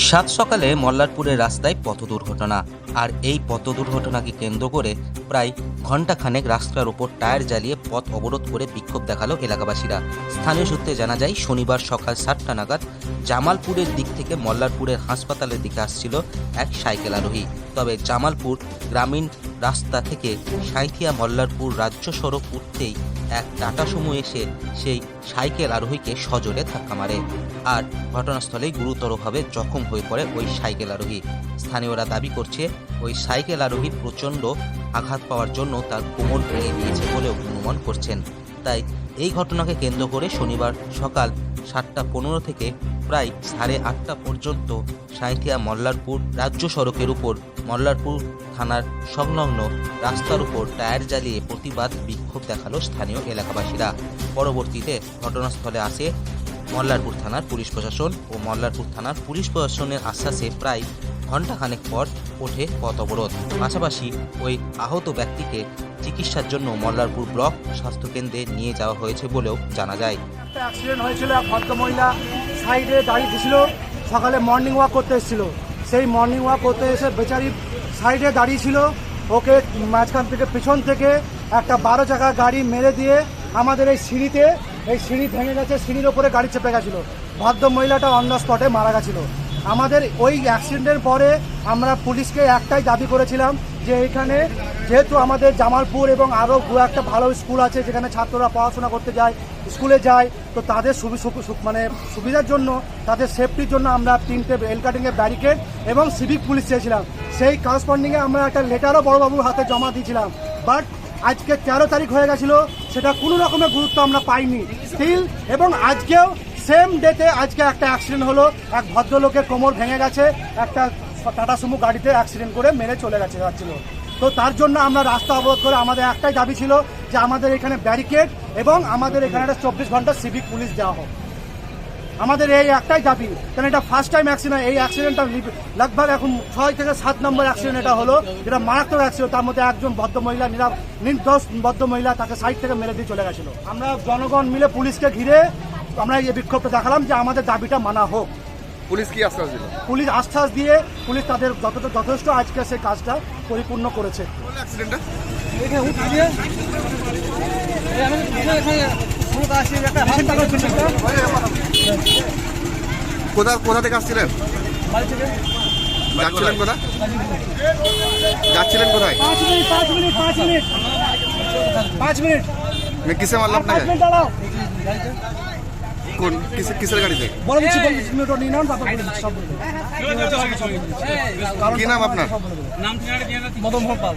সাত সকালে মল্লারপুরের রাস্তায় পথ দুর্ঘটনা। আর এই পথ দুর্ঘটনাকে কেন্দ্র করে প্রায় ঘণ্টাখানেক রাস্তার উপর টায়ার জ্বালিয়ে পথ অবরোধ করে বিক্ষোভ দেখালো এলাকাবাসীরা। স্থানীয় সূত্রে জানা যায়, শনিবার সকাল 7টা নাগাদ জামালপুরের দিক থেকে মল্লারপুরের হাসপাতালের দিকে আসছিল এক সাইকেল আরোহী। তবে জামালপুর গ্রামীণ রাস্তা থেকে সাঁইথিয়া মল্লারপুর রাজ্য সড়ক উঠতেই এক টাটা সুমো এসে সেই সাইকেল আরোহীকে সজোরে ধাক্কা মারে। আর ঘটনাস্থলেই গুরুতরভাবে জখম হয়ে পড়ে ওই সাইকেল আরোহী। স্থানীয়রা দাবি করছে, ওই সাইকেল আরোহীর প্রচণ্ড আঘাত পাওয়ার জন্য তার কোমর ভেঙে গিয়েছে বলেও অনুমান করছেন। তাই এই ঘটনাকে কেন্দ্র করে শনিবার সকাল 7টা 15 থেকে প্রায় 8:30 পর্যন্ত সাঁইথিয়া মল্লারপুর রাজ্য সড়কের উপর মল্লারপুর থানার সংলগ্ন রাস্তার উপর টায়ার জ্বালিয়ে প্রতিবাদ বিক্ষোভ দেখালো স্থানীয় এলাকাবাসীরা। পরবর্তীতে ঘটনাস্থলে আসে মল্লারপুর থানার পুলিশ প্রশাসন ও মল্লারপুর থানার পুলিশ প্রশাসনের আশ্বাসে প্রায় ঘণ্টাখানেক পর ওঠে পথ অবরোধ। পাশাপাশি ওই আহত ব্যক্তিকে চিকিৎসার জন্য মল্লারপুর ব্লক স্বাস্থ্যকেন্দ্রে নিয়ে যাওয়া হয়েছে বলেও জানা যায়। একটা অ্যাক্সিডেন্ট হয়েছিল, এক ভদ্রমহিলা সাইডে দাঁড়িয়ে ছিল, সকালে মর্নিং ওয়াক করতে এসেছিল। সেই মর্নিং ওয়াক করতে এসে বেচারি সাইডে দাঁড়িয়ে ছিল, ওকে মাঝখান থেকে পিছন থেকে একটা 12 চাকা গাড়ি মেরে দিয়ে আমাদের এই সিঁড়ি ভেঙে গেছে, সিঁড়ির ওপরে গাড়ি চেপে গেছিলো। ভদ্রমহিলাটা অন দ্য স্পটে মারা গেছিলো। আমাদের ওই অ্যাক্সিডেন্টের পরে আমরা পুলিশকে একটাই দাবি করেছিলাম যে এখানে যেহেতু আমাদের জামালপুর এবং আরও দু একটা ভালো স্কুল আছে যেখানে ছাত্ররা পড়াশোনা করতে যায়, স্কুলে যায়, তো তাদের সুবিধার জন্য, তাদের সেফটির জন্য আমরা 3টে এলকাটিংয়ের ব্যারিকেড এবং সিভিক পুলিশ চেয়েছিলাম। সেই করসপন্ডিংয়ে আমরা একটা লেটারও বড়বাবুর হাতে জমা দিয়েছিলাম। বাট আজকে 13 তারিখ হয়ে গেছিলো, সেটা কোনো রকমের গুরুত্ব আমরা পাইনি স্টিল। এবং আজকেও সেম ডেতে আজকে একটা অ্যাক্সিডেন্ট হলো, এক ভদ্রলোকের কোমর ভেঙে গেছে, একটা টাটা সুমো গাড়িতে অ্যাক্সিডেন্ট করে মেরে চলে যাচ্ছিল। তো তার জন্য আমরা রাস্তা অবরোধ করে আমাদের একটাই দাবি ছিল যে আমাদের এখানে ব্যারিকেড এবং আমাদের এখানে একটা 24 ঘন্টা সিভিক পুলিশ দেওয়া হোক। আমাদের এই একটাই দাবি, কারণ এটা ফার্স্ট টাইম অ্যাক্সিডেন্ট। এই অ্যাক্সিডেন্টটা লগভগ এখন 6 থেকে 7 নম্বর অ্যাক্সিডেন্ট এটা হলো, যেটা মারাত্মক অ্যাক্সিডেন্ট। তার মধ্যে একজন ভদ্রমহিলা, নির্দোষ ভদ্রমহিলা, তাকে সাইড থেকে মেরে দিয়ে চলে গেছিলো। আমরা জনগণ মিলে পুলিশকে ঘিরে আমরা এই বিক্ষোভটা দেখালাম যে আমাদের দাবিটা মানা হোক। পুলিশ কি আশ্বাস দিল? পুলিশ আশ্বাস দিয়ে পুলিশ তাদের যথেষ্ট আজকে সেই কাজটা পরিপূর্ণ করেছে। কোথা থেকে আসছিলেন? যাচ্ছিলেন কোথায়? যাচ্ছিলেন কোথায়? 5 মিনিট। কিসে মারল আপনাকে? কোন কিসের গাড়িতে? কি নাম আপনার? মদন পাল।